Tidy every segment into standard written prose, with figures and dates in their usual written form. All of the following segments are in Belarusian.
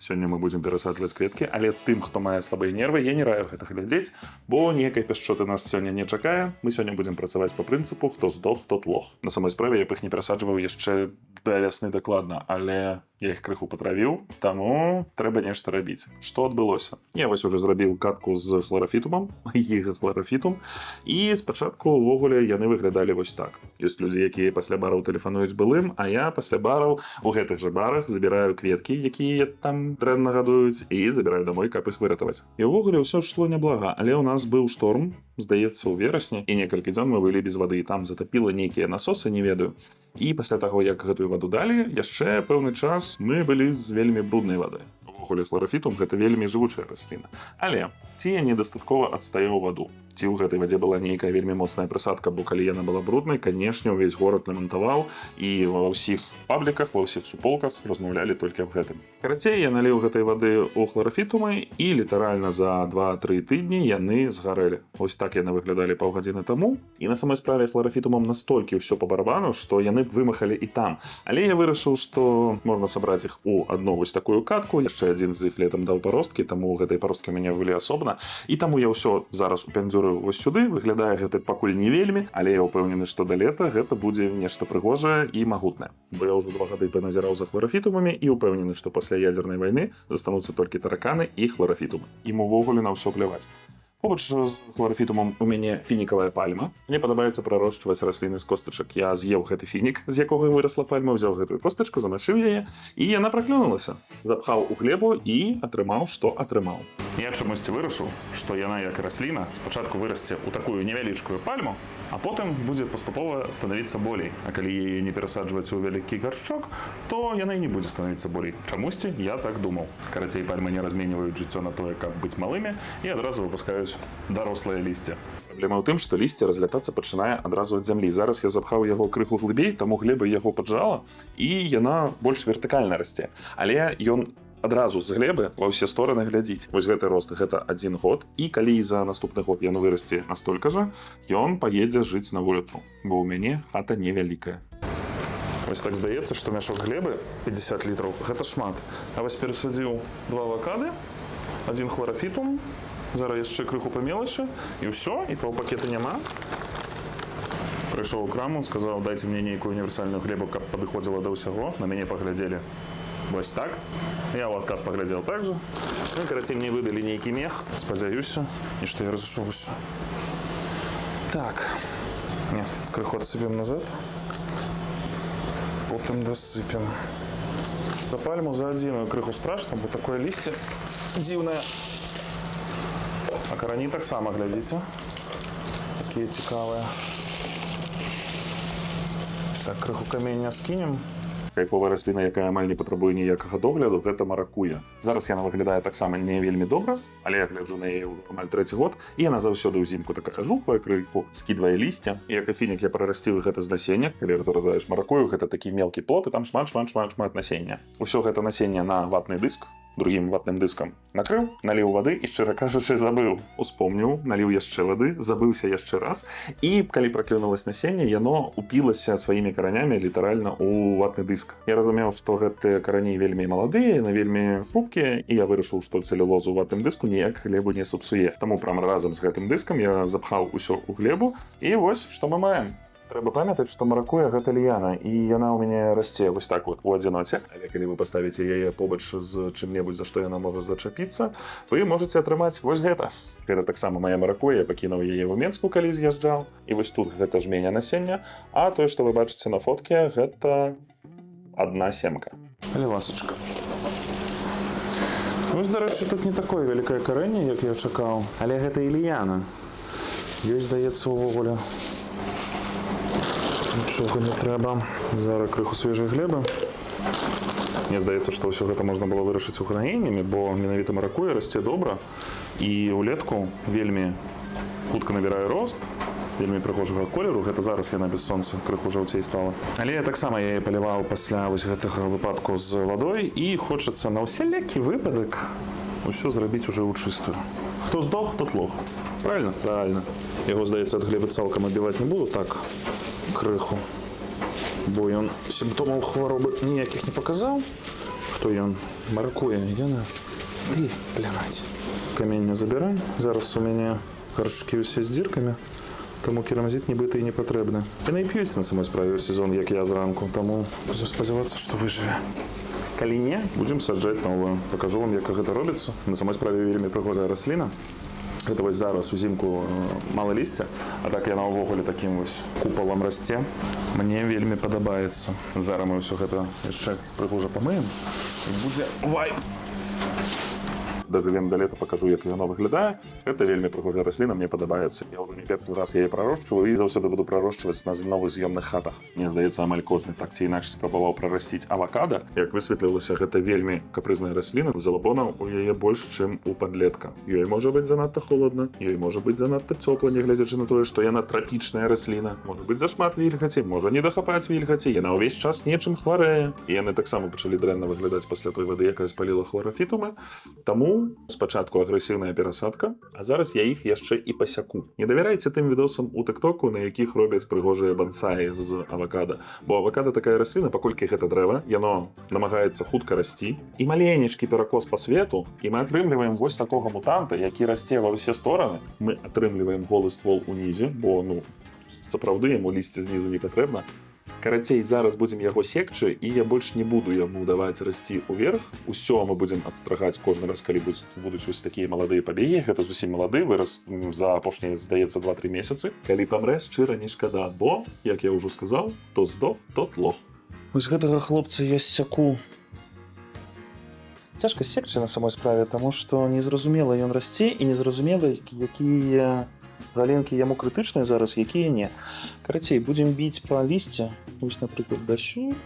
Сёння мы будзем перасаджваць кветкі, але тым, хто мае слабыя нервы, я не раю гэта глядзець, бо ніякай пяшчоты нас сёння не чакае. Мы сёння будзем працаваць па прынцыпу «хто здох, тот лох». На самой справе я б іх не перасаджваў яшчэ да вясны дакладна, але я іх крыху патравіў, таму трэба нешта рабіць. Што адбылося? Я вось уже зрабіў катку з хларафітумам, гігахларафітум, і спачатку увогуле яны выглядалі вось так. Ёсць людзі, якія пасля бараў тэлефануюць былым, а я пасля бараў у гэтых жа барах забіраю кветкі, якія там дрэнна гадуюць, і забіраю домой, каб іх выратаваць. І ўвогуле ўсё шло няблага, але ў нас быў шторм, здаецца, у верасні, і некалькі дзён мы былі без вады, і там затапіла нейкія насосы, не ведаю. І пасля таго, як гэтую ваду далі, яшчэ пэўны час мы былі з вельмі бруднай вадой. Увогуле хларафітум гэта вельмі жывучая расліна. Але ці я недастаткова адстаяў ваду? Ці ў гэтай вадзе была нейкая вельмі моцная прысадка, бо калі яна была бруднай, канешне, увесь горад ламентаваў, і ва ўсіх пабліках, ва ўсіх суполках размаўлялі толькі аб гэтым. Карацей, я наліў гэтай вады ў хларафітумы, і літаральна за 2-3 тыдні яны згарэлі. Вось так яны выглядалі паўгадзіны таму, і на самой справе хларафітумам настолькі ўсё па барабану, што яны б вымахалі і там. Але я вырашыў, што можна сабраць іх у адну вось такую катку, яшчэ адзін з іх летам даў паросткі, таму гэтай паросткі ў мяне былі асобна, і таму я ўсё зараз упяндзюраю вось сюды, выглядае гэта пакуль не вельмі, але я ўпэўнены, што да лета гэта будзе нешта прыгожае і магутнае. Бо я ўжо 2 гады паназіраў за хларафітумамі і ўпэўнены, што пасля ядзернай вайны застануцца толькі тараканы і хларафітумы. Ім увогуле на ўсё пляваць. Побач з хларафітумам у мяне фінікавая пальма. Мне падабаецца прарошчваць расліны з костачак. Я з'еў гэты фінік, з якога вырасла пальма, взяў гэтую костачку, замачыў яе, і яна праклюнулася. Запхаў у глебу і атрымаў, што атрымаў. Я чамусьці вырашыў, што яна, як і расліна, спачатку вырасце ў такую невялічкую пальму, а потым будзе паступова станавіцца болей. А калі яе не перасаджваць у вялікі гаршчок, то яна і не будзе станавіцца болей. Чамусьці я так думаў. Карацей, пальмы не разменьваюць жыццё на тое, каб быць малымі, і адразу выпускаюць дарослае лісце. Праблема ў тым, што лісце разлятацца пачынае адразу ад зямлі. Зараз я запхаў яго крыху глыбей, таму глеба яго паджала, і яна больш вертыкальна расце. Але ён адразу з глебы ва ўсе стороны глядзіць. Вось гэты рост, гэта 1 год, і калі за наступны год ён вырасце настолькі жа, ён паедзе жыць на вуліцу, бо ў мяне хата невялікая. Вось так здаецца, што мяшок глебы 50 літраў, гэта шмат. А вось перасадзіў 2 авакады, 1 хларафітум, зараз яшчэ крыху па мелачы, і ўсё, і паўпакета няма. Прыйшоў у краму, сказаў, дайце мне нейкую універсальную глебу, каб падыходзіла да ўсяго, на мяне паглядзелі. Вось так. Я ў адказ паглядзеў так жа. Ну, карацей, мне выдалі нейкі мех, спадзяюся, і што я разышоўся. Так. Не, крыху адсыпем назад. Потым дасыпем. За пальму за адзіную крыху страшна, бо такое лісце дзіўнае. А карані таксама, глядзіце. Такія цікавыя. Так, крыху камення скінем. Кайфовая расліна, якая амаль не патрабуе ніякага догляду, гэта маракуя. Зараз яна выглядае таксама не вельмі добра, але я гляджу на яе амаль 3-й год, і яна заўсёды ўзімку такая жухлая, крыху скідвае лісце. І як і фінік я прарасціў гэта з насення. Калі разразаеш маракую, гэта такі мелкі плод, і там шмат насення. Усё гэта насення на ватны дыск, другім ватным дыскам накрыў, наліў вады і, шчыра кажучы, забыў. Успомніў, наліў яшчэ вады, забыўся яшчэ раз, і калі праклюнулось насенне, яно упілася сваімі каранямі літаральна ў ватны дыск. Я разумеў, што гэтыя карані вельмі маладыя, яны вельмі хрупкія, і я вырашыў, што цэлюлозу ў ватным дыску ніяк глебу не сапсуе. Таму прямо разам з гэтым дыскам я запхаў усё ў глебу, і вось што мы маем. Трэба памятаць, што маракуя гэта ліяна, і яна ў мяне расце вось так вот у адзіноце. Але калі вы паставіце яе побач з чым-небудзь, за што яна можа зачапіцца, вы можаце атрымаць вось гэта. Гэта таксама моя маракуя, я пакінуў яе ў Менску, калі з'язджаў. І вось тут гэта жменя насення, а тое, што вы бачыце на фотке, гэта 1 семка. Але ласачка. Вось, дарэчы, тут не такое вялікае карэнне, як я чакаў, але гэта і ліяна. Ёсць, здаецца, увогуле. Нічога не трэба. Зараз крыху свежай глебы. Мне здаецца, што ўсё гэта можна было вырашыць угнаеннямі, бо менавіта маракуя расце добра, і ўлетку вельмі хутка набірае рост, вельмі прыгожага колеру. Гэта зараз яна без сонца крыху жаўцей стала. Але я таксама яе паліваў пасля вось гэтага выпадку з вадой, і хочацца на ўсялякі выпадак усё зрабіць уже ў чыстую. Хто здох, тот лох. Правильно? Правильно. Яго, здаецца, ад глебы цалкам адбіваць не буду, так, крыху. Бо ён сімптомаў хваробы ніякіх не паказаў. Хто ён? Маркуе, яна? Ты, пляваць. Камень не забірай. Зараз у мяне гаршкі ўсе з дзіркамі, таму керамзіт нібыта і не патрэбны. Яны і п'юць на самой справе ў сезон, як я зранку, таму буду спадзявацца, што выжыве. Калі не, будзем саджаць новую. Пакажу вам, як гэта робіцца. На самой справе вельмі прыгожая расліна. Гэта вось зараз узімку мала лісця, а так яна ўвогуле такім вось купалам расце. Мне вельмі падабаецца. Зараз мы ўсё гэта яшчэ прыгожа памыем і будзе вайб. Дажывем да лета, пакажу, як яна выглядае. Гэта вельмі прыгожая расліна, мне падабаецца. Я ўжо не першы раз яе прарошчваю і заўсёды буду прарошчваць на новых з'ёмных хатах. Мне здаецца, амаль кожны так ці інакш спрабаваў прарасціць авакада. Як высветлілася, гэта вельмі капрызная расліна. Залабонаў у яе больш, чым у падлетка. Ёй можа быць занадта холодна, ёй можа быць занадта цёпла, нягледзячы на тое, што яна трапічная расліна. Можа быць зашмат вільгаці, можа не дахапаць вільгаці. Яна ўвесь час нечым хварэе. І яны таксама пачалі дрэнна выглядаць пасля той вады, якая спаліла хларафітумы. Таму спачатку агрэсіўная перасадка, а зараз я іх яшчэ і пасяку. Не давярайце тым відосам у тыктоку, на якіх робяць прыгожыя бансаі з авакада. Бо авакада такая расліна, паколькі гэта дрэва, яно намагаецца хутка расці. І маленечкі перакос па свету, і мы атрымліваем вось такога мутанта, які расце ва ўсе стороны. Мы атрымліваем голы ствол унізе, бо, сапраўды яму лісце знізу не патрэбна. Карацей, зараз будзем яго секчы, і я больш не буду яму даваць расці ўверх. Усё мы будзем адстрагаць кожны раз, калі будуць вось такія маладыя пабегі. Гэта зусім малады, вырас за апошнія, здаецца, 2-3 месяцы. Калі памрэ, шчыра не шкада, бо, як я ўжо сказаў, то здох, тот лох. Вось гэтага хлопца я сяку. Цяжка секчы на самой справе, таму што незразумела ён расце і незразумела, якія галінкі яму крытычныя зараз, якія не. Карацей, будзем біць па лісце. Вось, напрыклад, дасюль.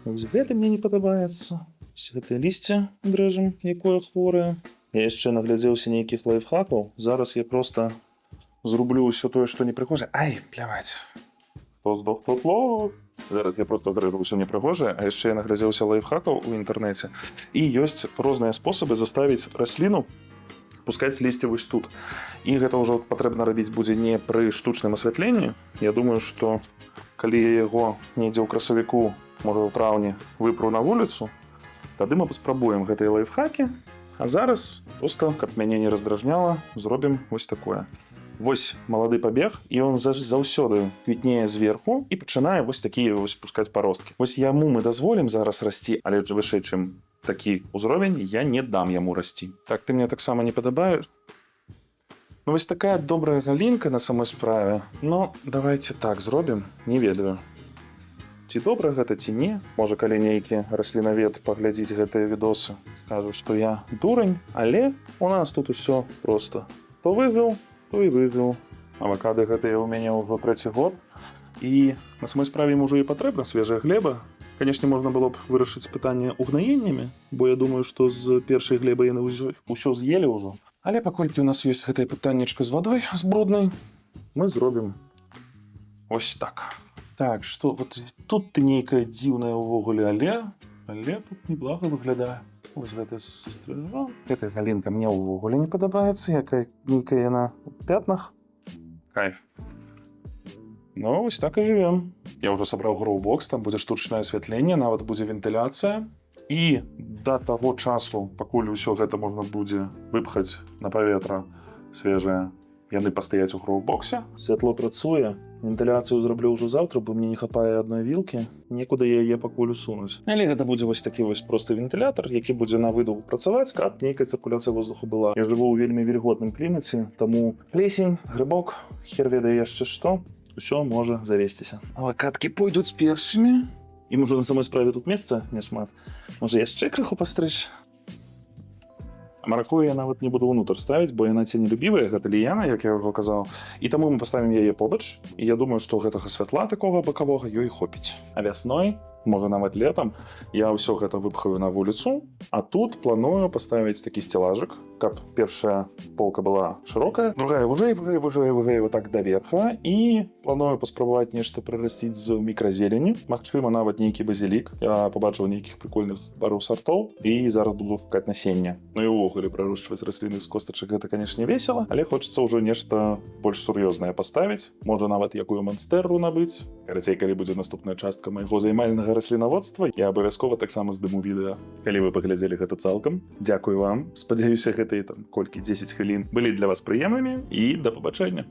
Вось гэта мне не падабаецца. Вось гэтае лісце дрэжам, якое хворае. Я яшчэ наглядзеўся нейкіх лайфхакаў. Зараз я проста зрублю ўсё тое, што непрыгожае. Ай, пляваць. Хто здох, тот лох. Зараз я проста зрэжу ўсё непрыгожае, а яшчэ я наглядзеўся лайфхакаў у інтэрнэце. І ёсць розныя спосабы заставіць расліну пускаць лісце вось тут. І гэта ўжо патрэбна рабіць будзе не пры штучным асвятленні. Я думаю, што калі я яго недзе ў красавіку, можа ў траўні, выпру на вуліцу, тады мы паспрабуем гэтыя лайфхакі. А зараз, проста, каб мяне не раздражняла, зробім вось такое. Вось малады пабег, і ён заўсёды квітнее зверху і пачынае вось такія вось пускаць паросткі. Вось яму мы дазволім зараз расці, але вышэй, чым такі ўзровень, я не дам яму расці. Так, ты мне таксама не падабаеш? Вось такая добрая галінка на самой справе. Давайте так зробім, не ведаю. Ці добра гэта, ці не. Можа, калі нейкі раслінавед паглядзіць гэтыя відосы, скажу, што я дурань, але у нас тут усё проста. То выжыў, то і выжыў. Авакады гэтыя ў мяне ўжо 3-й год. І на самой справе ім ужо і патрэбна свежая глеба. Канешне, можна было б вырашыць пытанне угнаеннямі, бо я думаю, што з першай глебы яны ўсё з'елі ўжо. Але паколькі ў нас ёсць гэтае пытаннечка з вадой, з бруднай, мы зробім ось так. Так, што, вот тут ты нейкая дзіўная ўвогуле, але тут неблага выглядае. Вось гэта стрижа. Гэтая галінка мне ўвогуле не падабаецца, нейкая яна ў пятнах. Кайф. Вось так і жывем. Я ўжо сабраў гроўбокс, там будзе штучнае асвятленне, нават будзе вентыляцыя. І да таго часу, пакуль усё гэта можна будзе выпхаць на паветра свежае, яны пастаяць у гроўбоксе. Святло працуе. Вентыляцыю зраблю ўжо заўтра, бо мне не хапае адной вілкі. Некуды яе пакуль усунуць. Але гэта будзе вось такі вось просты вентылятар, які будзе на выдув працаваць, каб нейкая цыркуляцыя воздуху была. Я жыву ў вельмі вільготным клімаце, таму плесень, грыбок, хер ведае яшчэ што. Усё можа завесціся. Авакадкі пойдуць першымі. Ім ужо на самой справе тут месца няшмат. Можа яшчэ крыху пастрыч. Маракую я нават не буду ўнутр ставіць, бо яна ценелюбівая, гэта ліяна, як я ўжо казаў. І таму мы паставім яе побач. І я думаю, што гэтага святла такога бакавога ёй хопіць. А вясной, можа нават летам, я ўсё гэта выпхаю на вуліцу, а тут планую паставіць такі сцелажык, каб першая полка была шырокая, другая вужэй вот так да верха, і планую паспрабаваць нешта прырасціць з мікразелені, магчыма нават нейкі базілік. Я побачыў нейкіх прикольных пару сартоў і зараз буду шукаць насенне. І ўвогуле прарошчваць расліны з костачак гэта, канешне, весела, але хочацца ўжо нешта больш сур'ёзнае паставіць, можа нават якую манстэру набыць. Карацей, калі будзе наступная частка майго займальнага раслінаводства, я абавязкова таксама здыму відэа. Калі вы паглядзелі гэта цалкам, дзякую вам. Спадзяюся, гэтыя там колькі 10 хвілін былі для вас прыемнымі і да пабачэння.